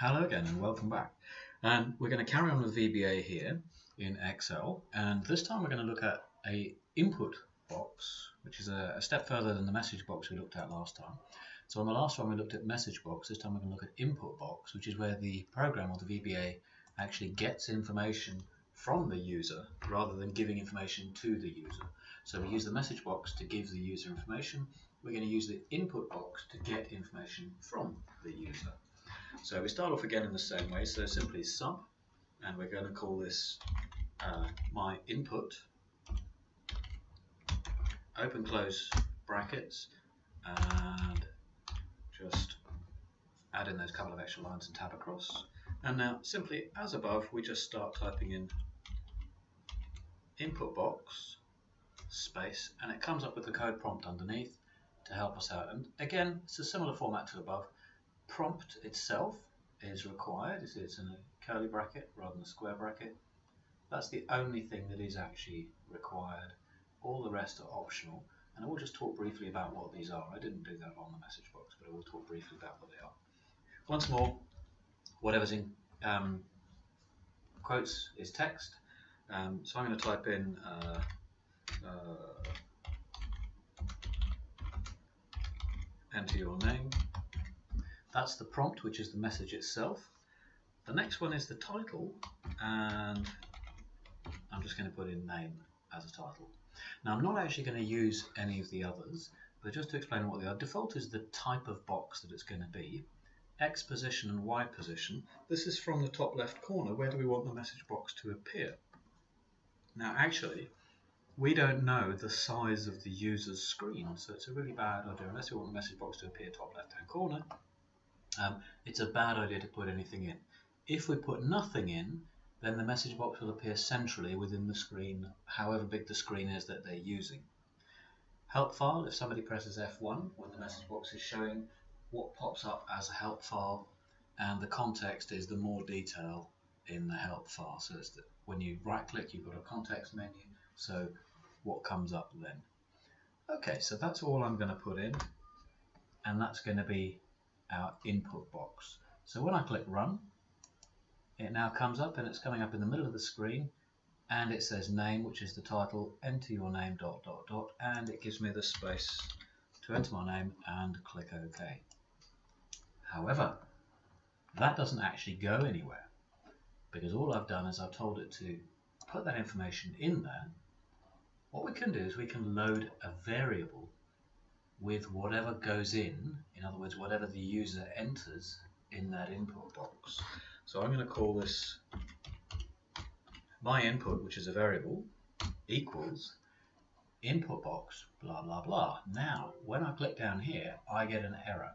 Hello again and welcome back. And we're going to carry on with VBA here in Excel, and this time we're going to look at a input box, which is a step further than the message box we looked at last time. So on the last one we looked at message box, this time we're going to look at input box, which is where the program or the VBA actually gets information from the user rather than giving information to the user. So we use the message box to give the user information. We're going to use the input box to get information from the user. So we start off again in the same way, so simply sub, and we're going to call this my input, open close brackets, and just add in those couple of extra lines and tab across. And now simply as above, we just start typing in input box space, and it comes up with the code prompt underneath to help us out. And again, it's a similar format to above. Prompt itself is required. It's in a curly bracket rather than a square bracket. That's the only thing that is actually required. All the rest are optional, and I will just talk briefly about what these are. I didn't do that on the message box, but I will talk briefly about what they are. Once more, whatever's in quotes is text. So I'm going to type in enter your name. That's the prompt, which is the message itself. The next one is the title, and I'm just going to put in name as a title. Now I'm not actually going to use any of the others, but just to explain what they are, default is the type of box that it's going to be. X position and Y position. This is from the top left corner. Where do we want the message box to appear? Now actually, we don't know the size of the user's screen, so it's a really bad idea. Unless we want the message box to appear top left hand corner, it's a bad idea to put anything in. If we put nothing in, then the message box will appear centrally within the screen, however big the screen is that they're using. Help file, if somebody presses F1 when the message box is showing, what pops up as a help file, and the context is the more detail in the help file. So it's when you right click, you've got a context menu, so what comes up then. Okay, so that's all I'm going to put in, and that's going to be our input box. So when I click run, it now comes up, and it's coming up in the middle of the screen, and it says name, which is the title, enter your name ... and it gives me the space to enter my name and click OK. However, that doesn't actually go anywhere, because all I've done is I've told it to put that information in there. What we can do is we can load a variable with whatever goes in other words, whatever the user enters in that input box. So I'm going to call this my input, which is a variable, equals input box blah blah blah. Now when I click down here, I get an error.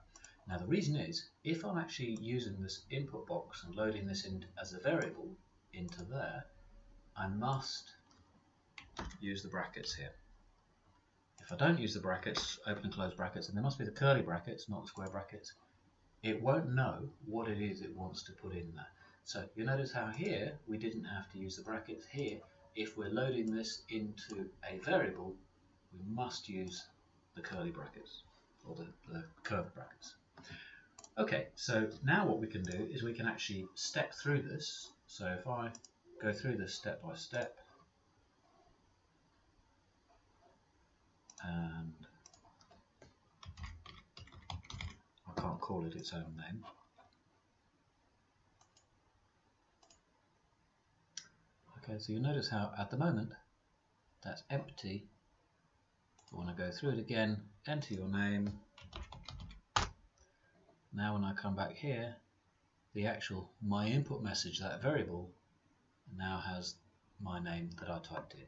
Now the reason is, if I'm actually using this input box and loading this in as a variable into there, I must use the brackets here. If I don't use the brackets, open and close brackets, and there must be the curly brackets, not the square brackets, it won't know what it is it wants to put in there. So you notice how here we didn't have to use the brackets. Here, if we're loading this into a variable, we must use the curly brackets, or the curved brackets. Okay, so now what we can do is we can actually step through this. So if I go through this step by step, and I can't call it its own name. Okay, so you notice how at the moment that's empty. I want to go through it again, enter your name. Now when I come back here, the actual my input message, that variable, now has my name that I typed in.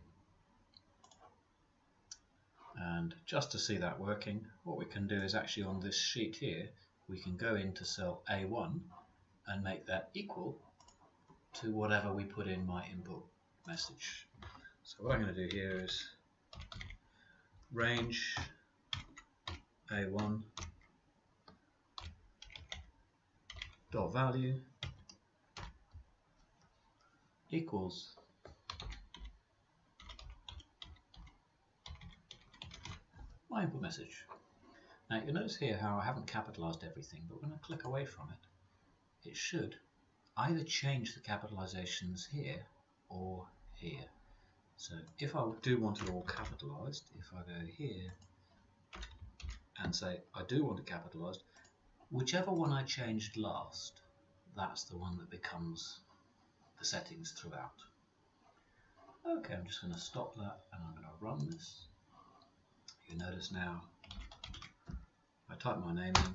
And just to see that working, what we can do is actually on this sheet here, we can go into cell A1 and make that equal to whatever we put in my input message. So what I'm going to do here is range A1 dot value equals my input message. Now you'll notice here how I haven't capitalized everything, but when I click away from it, it should either change the capitalizations here or here. So if I do want it all capitalized, if I go here and say I do want it capitalized, whichever one I changed last, that's the one that becomes the settings throughout. Okay, I'm just going to stop that and I'm going to run this. You notice now I type my name in,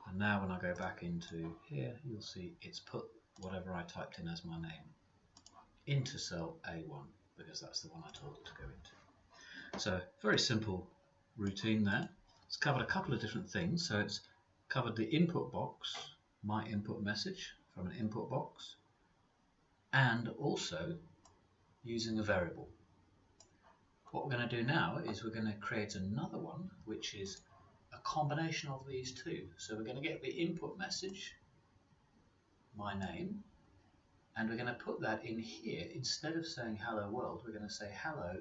and now when I go back into here, you'll see it's put whatever I typed in as my name into cell A1, because that's the one I told it to go into. So very simple routine there. It's covered a couple of different things. So it's covered the input box, my input message from an input box, and also using a variable. What we're going to do now is we're going to create another one which is a combination of these two. So we're going to get the input message, my name, and we're going to put that in here. Instead of saying hello world, we're going to say hello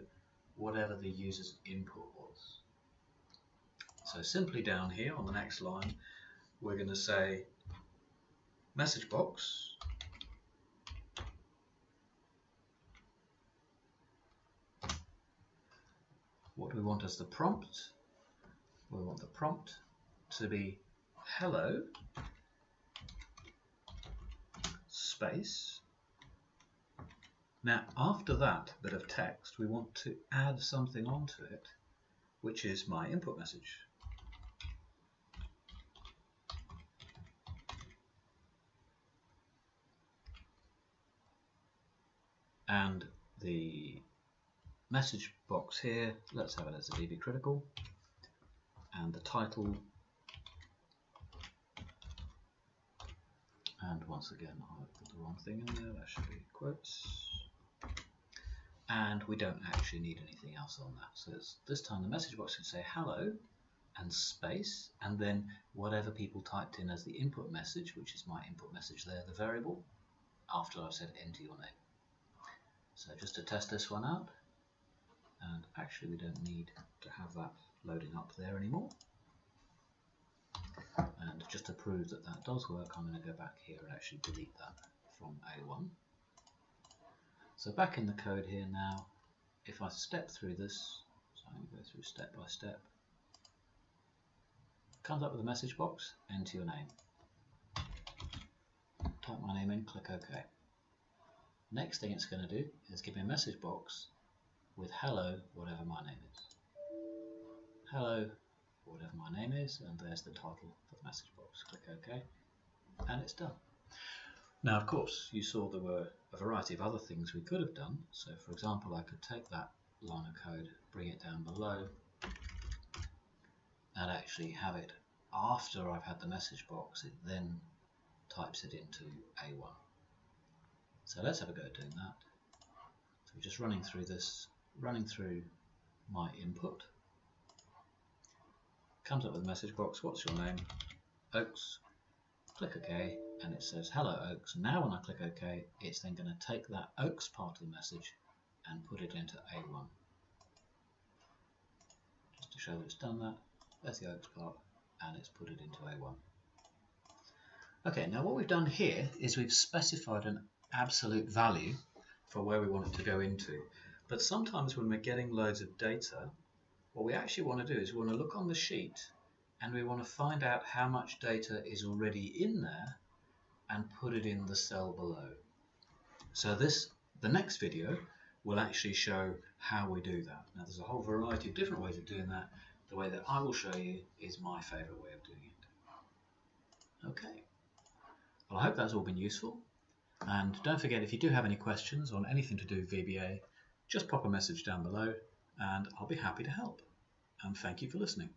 whatever the user's input was. So simply down here on the next line, we're going to say message box what do we want as the prompt? We want the prompt to be hello space. Now after that bit of text we want to add something onto it, which is my input message. And the message box here, let's have it as a VB critical, and the title, and once again I've put the wrong thing in there, that should be quotes, and we don't actually need anything else on that. So it's, this time the message box can say hello and space, and then whatever people typed in as the input message, which is my input message there, the variable, after I've said enter your name. So just to test this one out, and actually we don't need to have that loading up there anymore. And just to prove that that does work, I'm going to go back here and actually delete that from A1. So back in the code here now, if I step through this, so I'm going to go through step by step, comes up with a message box, enter your name. Type my name in, click OK. Next thing it's going to do is give me a message box with hello, whatever my name is. Hello, whatever my name is, and there's the title for the message box. Click OK, and it's done. Now, of course, you saw there were a variety of other things we could have done. So, for example, I could take that line of code, bring it down below, and actually have it after I've had the message box, it then types it into A1. So let's have a go at doing that. So we're just running through this, running through my input. Comes up with a message box, what's your name? Oaks. Click OK, and it says hello Oaks. Now when I click OK, it's then going to take that Oaks part of the message and put it into A1. Just to show that it's done that, there's the Oaks part, and it's put it into A1. Okay, now what we've done here is we've specified an absolute value for where we want it to go into. But sometimes when we're getting loads of data, what we actually want to do is we want to look on the sheet and we want to find out how much data is already in there and put it in the cell below. So the next video will actually show how we do that. Now there's a whole variety of different ways of doing that. The way that I will show you is my favorite way of doing it. Okay. Well, I hope that's all been useful. And don't forget, if you do have any questions on anything to do with VBA, just pop a message down below and I'll be happy to help. And thank you for listening.